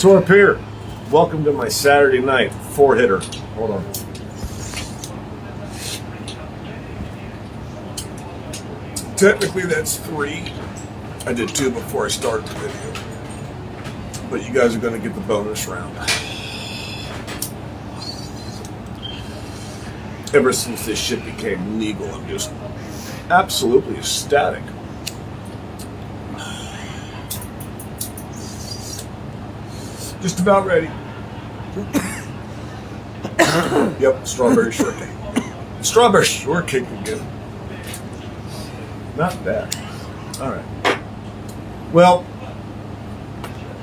Torp here. Welcome to my Saturday night four-hitter. Hold on. Technically that's 3. I did 2 before I started the video. But you guys are going to get the bonus round. Ever since this shit became legal, I'm just absolutely ecstatic. Just about ready. Yep, strawberry shortcake. Strawberry shortcake again. Not bad. All right. Well,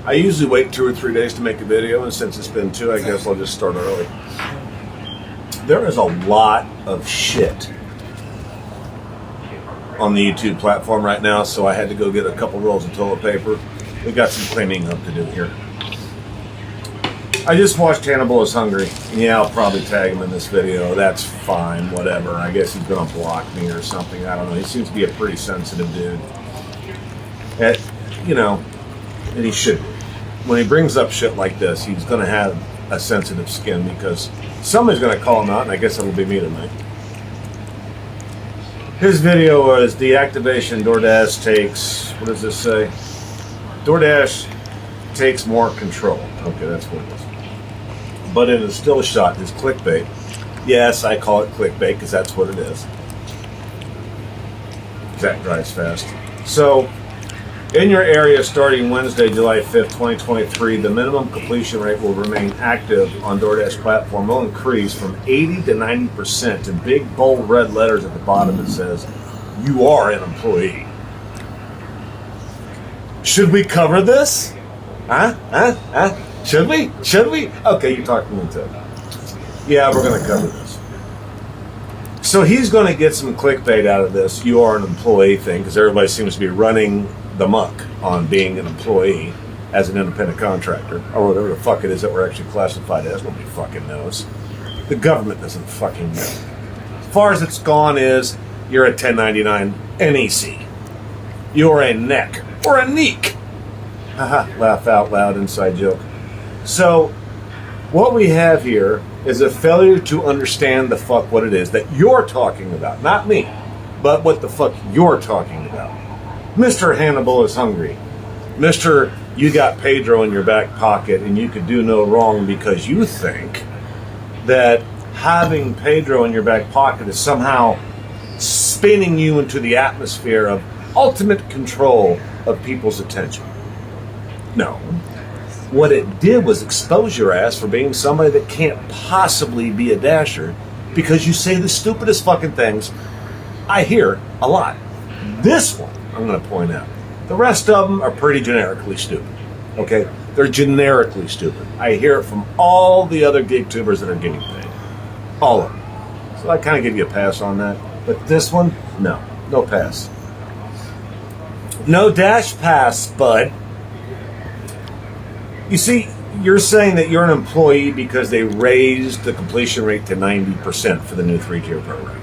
I usually wait 2 or 3 days to make a video, and since it's been 2, I guess I'll just start early. There is a lot of shit on the YouTube platform right now, so I had to go get a couple rolls of toilet paper. We got some cleaning up to do here. I just watched Hannibal is Hungry. Yeah, I'll probably tag him in this video. That's fine, whatever. I guess he's gonna block me or something. I don't know. He seems to be a pretty sensitive dude. And he should. When he brings up shit like this, he's gonna have a sensitive skin because somebody's gonna call him out, and I guess it'll be me tonight. His video was deactivation DoorDash takes, what does this say? DoorDash takes more control. Okay, that's what it is. But in a still shot, his clickbait. Yes, I call it clickbait because that's what it is. That drives fast. So, in your area starting Wednesday, July 5th, 2023, the minimum completion rate will remain active on DoorDash platform will increase from 80 to 90%. In big, bold red letters at the bottom it says, you are an employee. Should we cover this? Huh? Should we? Okay, you talked me into it. Yeah, we're going to cover this. So he's going to get some clickbait out of this, you are an employee thing, because everybody seems to be running the muck on being an employee as an independent contractor, or whatever the fuck it is that we're actually classified as. Nobody fucking knows. The government doesn't fucking know. As far as it's gone is, you're a 1099 NEC. You're a NEC, or a NEEC. Haha, laugh out loud, inside joke. So, what we have here is a failure to understand the fuck what it is that you're talking about. Not me, but what the fuck you're talking about. Mr. Hannibal is Hungry. Mr. You got Pedro in your back pocket and you could do no wrong because you think that having Pedro in your back pocket is somehow spinning you into the atmosphere of ultimate control of people's attention. No. What it did was expose your ass for being somebody that can't possibly be a dasher because you say the stupidest fucking things I hear a lot. This one, I'm going to point out. The rest of them are pretty generically stupid. Okay? They're generically stupid. I hear it from all the other gig tubers that are getting paid. All of them. So I kind of give you a pass on that. But this one, no. No pass. No dash pass, bud. You see, you're saying that you're an employee because they raised the completion rate to 90% for the new 3-tier program.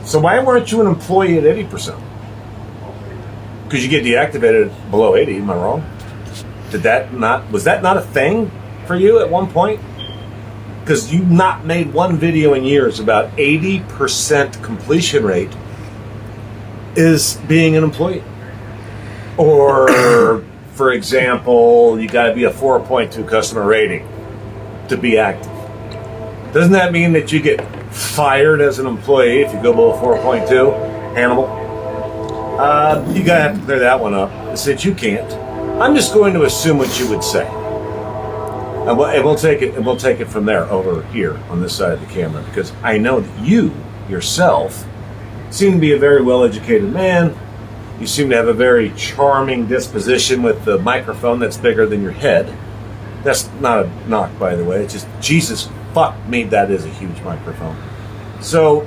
So why weren't you an employee at 80%? Because you get deactivated below 80, am I wrong? Was that not a thing for you at one point? Because you've not made one video in years about 80% completion rate is being an employee. Or, for example, you got to be a 4.2 customer rating to be active. Doesn't that mean that you get fired as an employee if you go below 4.2? Hannibal? You got to have to clear that one up. Since you can't, I'm just going to assume what you would say. And we'll take it from there over here on this side of the camera, because I know that you yourself seem to be a very well-educated man. You seem to have a very charming disposition with the microphone that's bigger than your head. That's not a knock, by the way. It's just, Jesus fuck me, that is a huge microphone. So,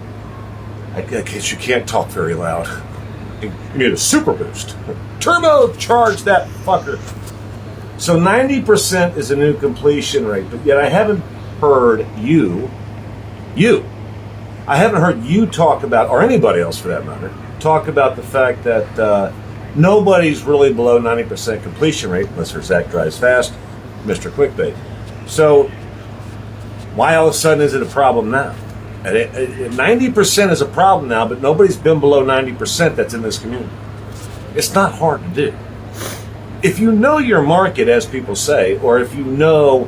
I guess you can't talk very loud. You need a super boost. Turbocharge that fucker. So 90% is a new completion rate, but yet I haven't heard I haven't heard you talk about, or anybody else for that matter, talk about the fact that Nobody's really below 90% completion rate unless their Zach drives fast, Mr. Quickbait. So why all of a sudden is it a problem now? 90% is a problem now, but nobody's been below 90% that's in this community. It's not hard to do. If you know your market, as people say, or if you know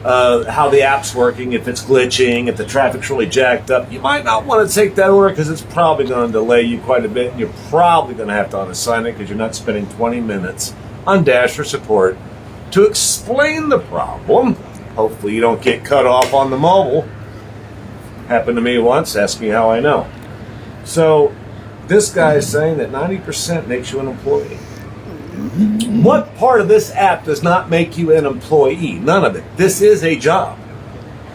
how the app's working, if it's glitching, if the traffic's really jacked up, you might not want to take that order because it's probably going to delay you quite a bit, and you're probably going to have to unassign it because you're not spending 20 minutes on Dasher support to explain the problem. Hopefully you don't get cut off on the mobile. Happened to me once. Ask me how I know. So this guy is saying that 90% makes you an employee. What part of this app does not make you an employee? None of it. This is a job.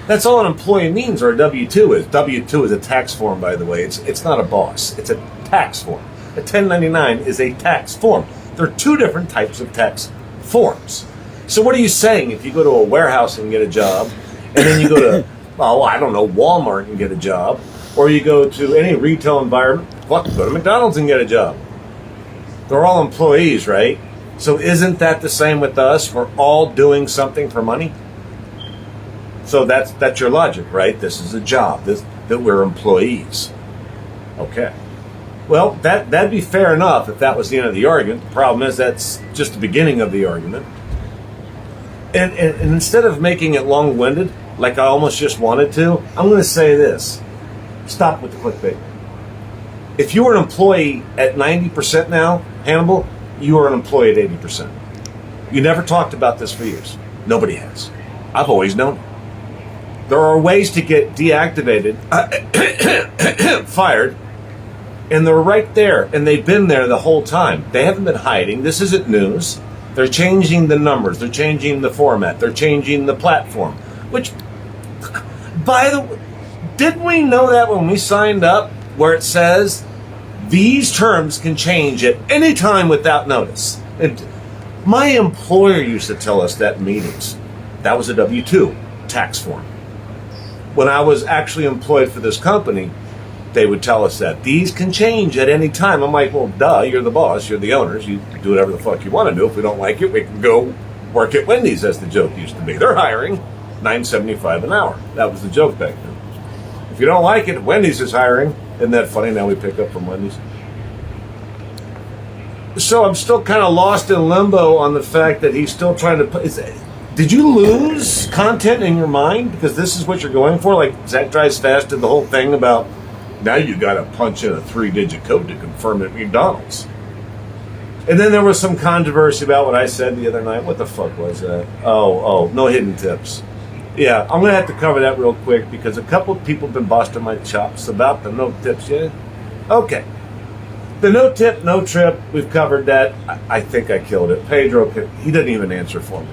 That's all an employee means, or a W-2 is. W-2 is a tax form, by the way. It's not a boss. It's a tax form. A 1099 is a tax form. There are two different types of tax forms. So what are you saying if you go to a warehouse and get a job, and then you go to, I don't know, Walmart and get a job, or you go to any retail environment, go to McDonald's and get a job? They're all employees, right? So isn't that the same with us? We're all doing something for money. So that's your logic, right? This is a job. That we're employees. Okay. Well, that'd be fair enough if that was the end of the argument. The problem is that's just the beginning of the argument. And instead of making it long-winded, like I almost just wanted to, I'm going to say this. Stop with the clickbait. If you were an employee at 90% now, Hannibal, you are an employee at 80%. You never talked about this for years. Nobody has. I've always known. There are ways to get deactivated, fired, and they're right there, and they've been there the whole time. They haven't been hiding. This isn't news. They're changing the numbers. They're changing the format. They're changing the platform. Which, by the way, didn't we know that when we signed up, where it says these terms can change at any time without notice? And my employer used to tell us that in meetings. That was a W-2 tax form. When I was actually employed for this company, they would tell us that these can change at any time. I'm like, well, duh, you're the boss, you're the owners, you do whatever the fuck you want to do. If we don't like it, we can go work at Wendy's, as the joke used to be. They're hiring $9.75 an hour. That was the joke back then. If you don't like it, Wendy's is hiring. Isn't that funny? Now we pick up from Wendy's. So I'm still kind of lost in limbo on the fact that he's still trying to put. Did you lose content in your mind? Because this is what you're going for? Like Zach Drives Fast did the whole thing about now you got to punch in a 3-digit code to confirm at McDonald's. And then there was some controversy about what I said the other night. What the fuck was that? Oh, no hidden tips. Yeah, I'm going to have to cover that real quick because a couple of people have been busting my chops about the no tips. Yeah? Okay. The no tip, no trip, we've covered that. I think I killed it. Pedro, he didn't even answer for me.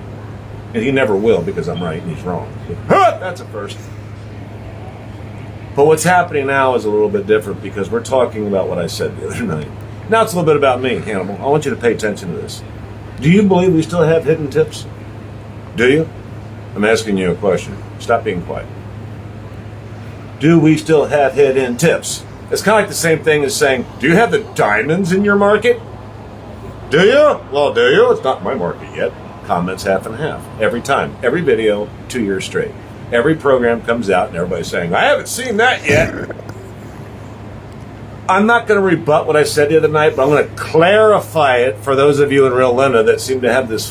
And he never will because I'm right and he's wrong. That's a first. But what's happening now is a little bit different because we're talking about what I said the other night. Now it's a little bit about me, Hannibal. I want you to pay attention to this. Do you believe we still have hidden tips? Do you? I'm asking you a question. Stop being quiet. Do we still have hidden tips? It's kind of like the same thing as saying, do you have the diamonds in your market? Do you? Well, do you? It's not my market yet. Comments half and half. Every time. Every video, 2 years straight. Every program comes out and everybody's saying, I haven't seen that yet. I'm not going to rebut what I said the other night, but I'm going to clarify it for those of you in Real Linda that seem to have this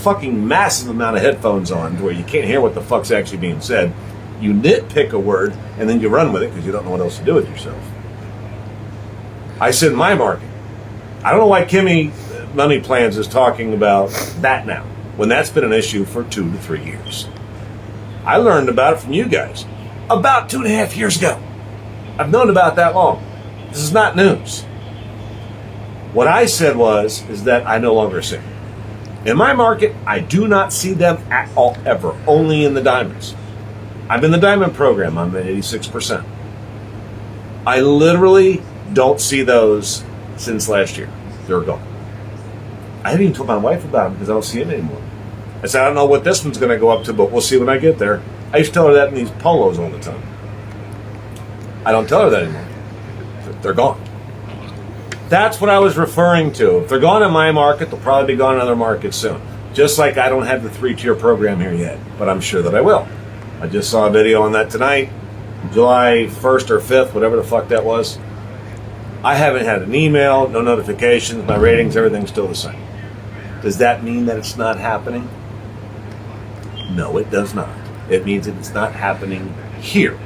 fucking massive amount of headphones on where you can't hear what the fuck's actually being said. You nitpick a word and then you run with it because you don't know what else to do with yourself. I said my market. I don't know why Kimmy Money Plans is talking about that now when that's been an issue for 2 to 3 years. I learned about it from you guys about 2.5 years ago. I've known about that long. This is not news. What I said is that I no longer see. In my market, I do not see them at all, ever. Only in the diamonds. I'm in the diamond program. I'm at 86%. I literally don't see those since last year. They're gone. I haven't even told my wife about them because I don't see it anymore. I said, I don't know what this one's going to go up to, but we'll see when I get there. I used to tell her that in these polos all the time. I don't tell her that anymore. They're gone. That's what I was referring to. If they're gone in my market, they'll probably be gone in other markets soon. Just like I don't have the 3-tier program here yet, but I'm sure that I will. I just saw a video on that tonight, July 1st or 5th, whatever the fuck that was. I haven't had an email, no notifications, my ratings, everything's still the same. Does that mean that it's not happening? No, it does not. It means that it's not happening here.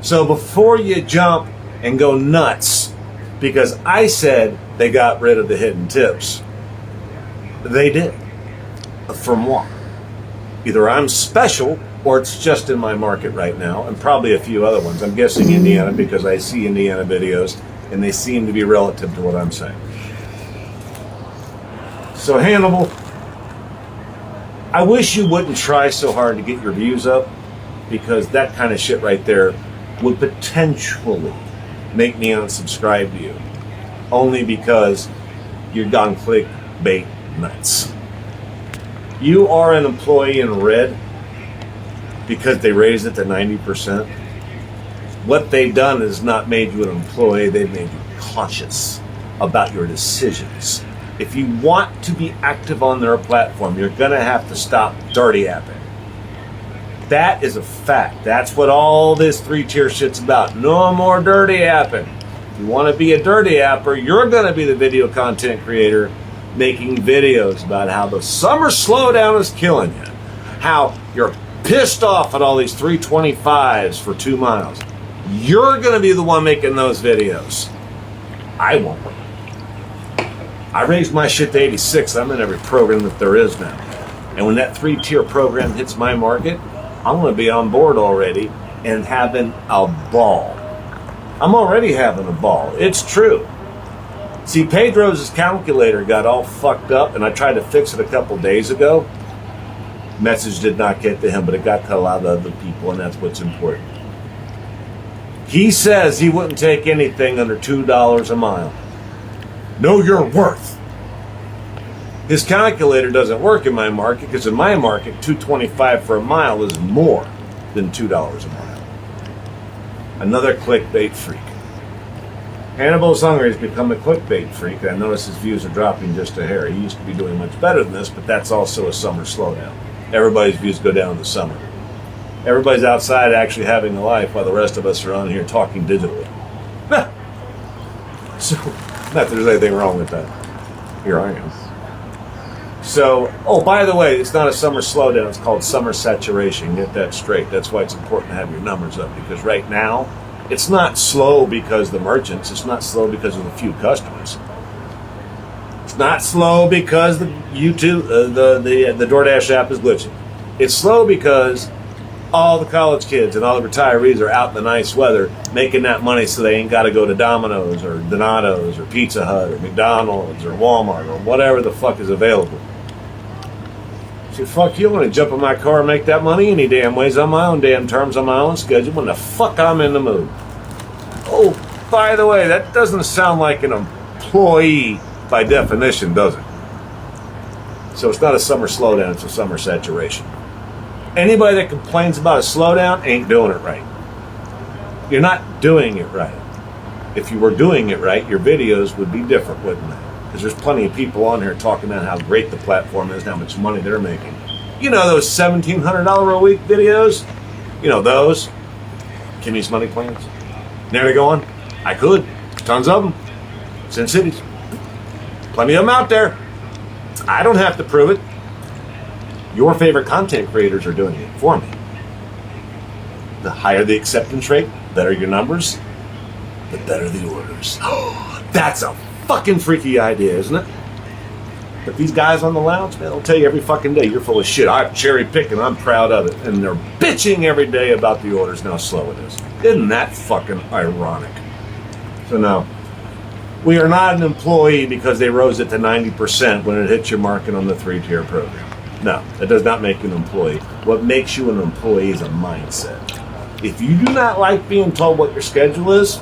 So before you jump and go nuts, because I said they got rid of the hidden tips, they did. From what? Either I'm special or it's just in my market right now, and probably a few other ones. I'm guessing Indiana because I see Indiana videos and they seem to be relative to what I'm saying. So Hannibal, I wish you wouldn't try so hard to get your views up, because that kind of shit right there would potentially make me unsubscribe to you, only because you're gone clickbait nuts. You are an employee in red because they raised it to 90%. What they've done is not made you an employee, they've made you cautious about your decisions. If you want to be active on their platform, you're gonna have to stop dirty apping. That is a fact. That's what all this 3-tier shit's about. No more dirty apping. If you want to be a dirty apper, you're going to be the video content creator making videos about how the summer slowdown is killing you. How you're pissed off at all these 325s for 2 miles. You're going to be the one making those videos. I won't. I raised my shit to 86. I'm in every program that there is now. And when that 3-tier program hits my market, I'm going to be on board already and having a ball. I'm already having a ball. It's true. See, Pedro's calculator got all fucked up, and I tried to fix it a couple days ago. Message did not get to him, but it got to a lot of other people, and that's what's important. He says he wouldn't take anything under $2 a mile. Know your worth. His calculator doesn't work in my market, because in my market, $2.25 for a mile is more than $2 a mile. Another clickbait freak. Hannibal Unger has become a clickbait freak. I notice his views are dropping just a hair. He used to be doing much better than this, but that's also a summer slowdown. Everybody's views go down in the summer. Everybody's outside actually having a life while the rest of us are on here talking digitally. So, not that there's anything wrong with that. Here I am. So, oh, by the way, it's not a summer slowdown. It's called summer saturation. Get that straight. That's why it's important to have your numbers up, because right now, it's not slow because the merchants. It's not slow because of the few customers. It's not slow because the YouTube, the DoorDash app is glitching. It's slow because all the college kids and all the retirees are out in the nice weather making that money, so they ain't got to go to Domino's or Donato's or Pizza Hut or McDonald's or Walmart or whatever the fuck is available. So fuck you, I want to jump in my car and make that money any damn ways on my own damn terms, on my own schedule, when the fuck I'm in the mood. Oh, by the way, that doesn't sound like an employee by definition, does it? So it's not a summer slowdown, it's a summer saturation. Anybody that complains about a slowdown ain't doing it right. You're not doing it right. If you were doing it right, your videos would be different, wouldn't they? Because there's plenty of people on here talking about how great the platform is and how much money they're making. You know those $1,700 a week videos? You know those? Kimmy's Money Plans? Nearly going? I could. Tons of them. Sin Cities. Plenty of them out there. I don't have to prove it. Your favorite content creators are doing it for me. The higher the acceptance rate, better your numbers, the better the orders. That's a fucking freaky idea, isn't it? But these guys on the lounge, man, they'll tell you every fucking day, you're full of shit. I'm cherry picking, I'm proud of it. And they're bitching every day about the orders and how slow it is. Isn't that fucking ironic? So no, we are not an employee because they rose it to 90% when it hits your market on the 3-tier program. No, that does not make you an employee. What makes you an employee is a mindset. If you do not like being told what your schedule is,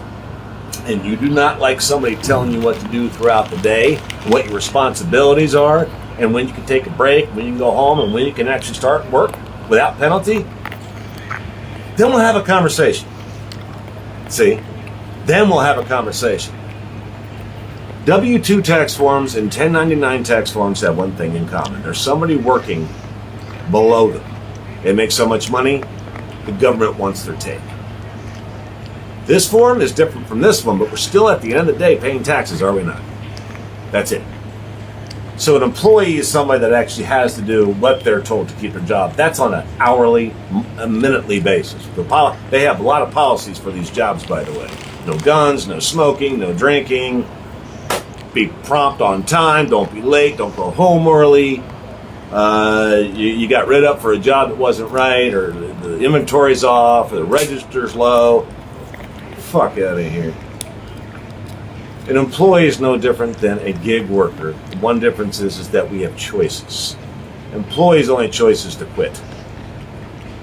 and you do not like somebody telling you what to do throughout the day, what your responsibilities are, and when you can take a break, when you can go home, and when you can actually start work without penalty, then we'll have a conversation. See? Then we'll have a conversation. W-2 tax forms and 1099 tax forms have one thing in common. There's somebody working below them. They make so much money, the government wants their take. This form is different from this one, but we're still at the end of the day paying taxes, are we not? That's it. So an employee is somebody that actually has to do what they're told to keep their job. That's on an hourly, a minutely basis. They have a lot of policies for these jobs, by the way. No guns, no smoking, no drinking. Be prompt on time. Don't be late. Don't go home early. You got rid of for a job that wasn't right, or the inventory's off, or the register's low. Fuck out of here. An employee is no different than a gig worker. One difference is that we have choices. Employees' only choice is to quit.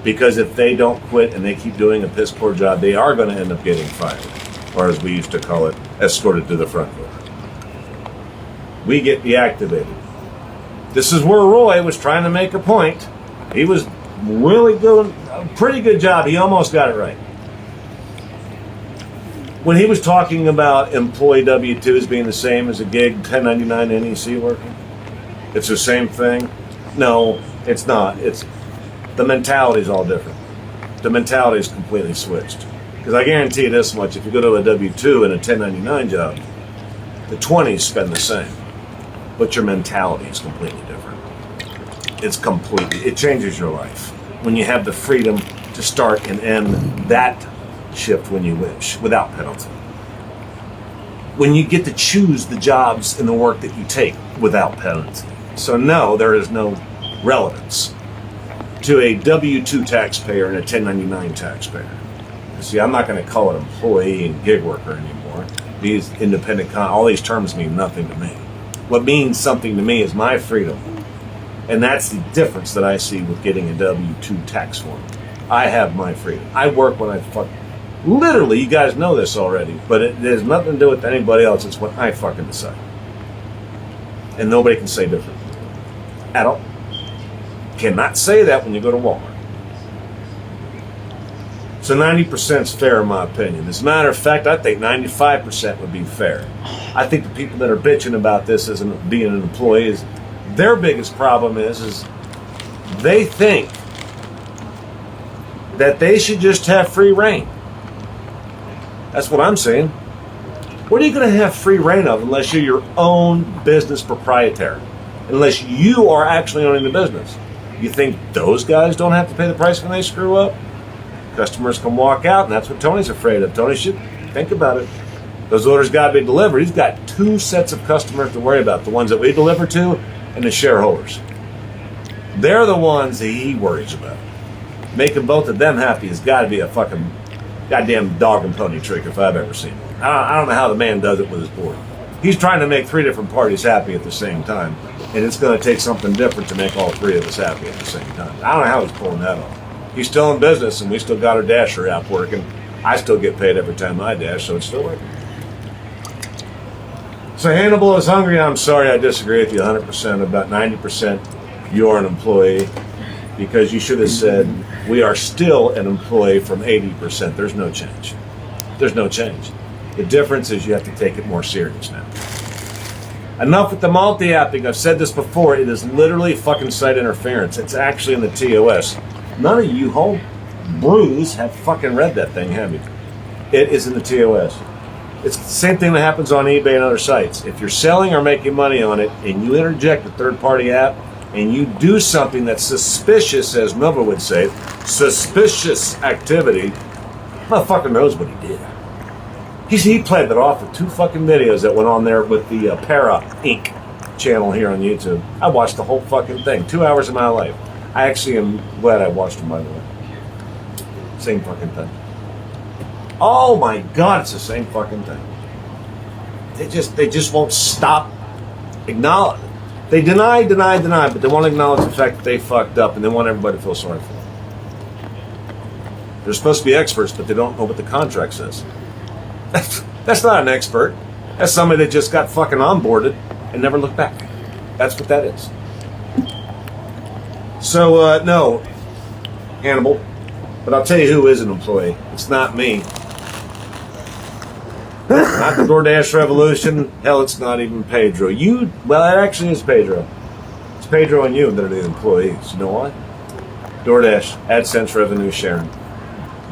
Because if they don't quit and they keep doing a piss poor job, they are going to end up getting fired. Or as we used to call it, escorted to the front door. We get deactivated. This is where Roy was trying to make a point. He was really doing a pretty good job. He almost got it right. When he was talking about employee W-2s being the same as a gig 1099 NEC working, it's the same thing. No, it's not. It's the mentality is all different. The mentality is completely switched. Because I guarantee you this much: if you go to a W-2 and a 1099 job, the 20s spend the same, but your mentality is completely different. It changes your life when you have the freedom to start and end that shift when you wish, without penalty. When you get to choose the jobs and the work that you take without penalty. So no, there is no relevance to a W-2 taxpayer and a 1099 taxpayer. See, I'm not going to call it employee and gig worker anymore. These independent, all these terms mean nothing to me. What means something to me is my freedom. And that's the difference that I see with getting a W-2 tax form. I have my freedom. I work when I fucking... Literally, you guys know this already, but it has nothing to do with anybody else. It's what I fucking decide. And nobody can say different. At all. Cannot say that when you go to Walmart. So 90% is fair in my opinion. As a matter of fact, I think 95% would be fair. I think the people that are bitching about this as being an employee, is their biggest problem is they think that they should just have free reign. That's what I'm saying. What are you going to have free reign of unless you're your own business proprietor? Unless you are actually owning the business. You think those guys don't have to pay the price when they screw up? Customers can walk out, and that's what Tony's afraid of. Tony should think about it. Those orders got to be delivered. He's got two sets of customers to worry about. The ones that we deliver to and the shareholders. They're the ones that he worries about. Making both of them happy has got to be a fucking goddamn dog and pony trick if I've ever seen it. I don't know how the man does it with his board. He's trying to make three different parties happy at the same time, and it's going to take something different to make all three of us happy at the same time. I don't know how he's pulling that off. He's still in business, and we still got our dasher app working. I still get paid every time I dash, so it's still working. So Hannibal is hungry. I'm sorry, I disagree with you 100%. About 90%, you're an employee, because you should have said, we are still an employee from 80%. There's no change. There's no change. The difference is you have to take it more serious now. Enough with the multi-apping. I've said this before. It is literally fucking site interference. It's actually in the TOS. None of you home brews have fucking read that thing, have you? It is in the TOS. It's the same thing that happens on eBay and other sites. If you're selling or making money on it and you interject a third-party app and you do something that's suspicious, as Nova would say, suspicious activity, motherfucker knows what he did. He played that off with two fucking videos that went on there with the Para Inc. channel here on YouTube. I watched the whole fucking thing. 2 hours of my life. I actually am glad I watched them, by the way. Same fucking thing. Oh my God, it's the same fucking thing. They just won't stop acknowledging. They deny, but they won't acknowledge the fact that they fucked up, and they want everybody to feel sorry for them. They're supposed to be experts, but they don't know what the contract says. That's not an expert. That's somebody that just got fucking onboarded and never looked back. That's what that is. So, no, Hannibal. But I'll tell you who is an employee. It's not me. Not the DoorDash revolution. Hell, it's not even Pedro. Well, it actually is Pedro. It's Pedro and you that are the employees. You know why? DoorDash, AdSense revenue sharing.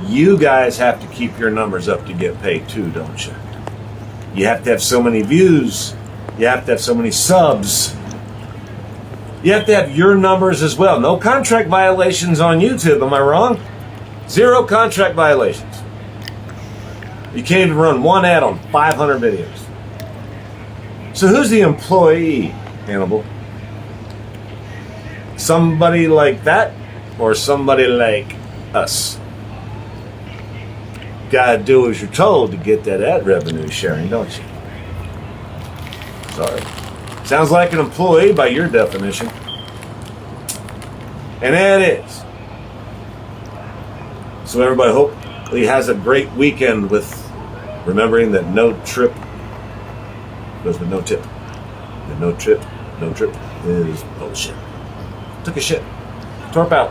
You guys have to keep your numbers up to get paid too, don't you? You have to have so many views. You have to have so many subs. You have to have your numbers as well. No contract violations on YouTube, am I wrong? 0 contract violations. You can't even run one ad on 500 videos. So who's the employee, Hannibal? Somebody like that or somebody like us? Gotta do as you're told to get that ad revenue sharing, don't you? Sorry. Sounds like an employee by your definition. And that is. So everybody hopefully has a great weekend with remembering that no trip goes with no tip. And no trip is bullshit. Took a shit. Torp out.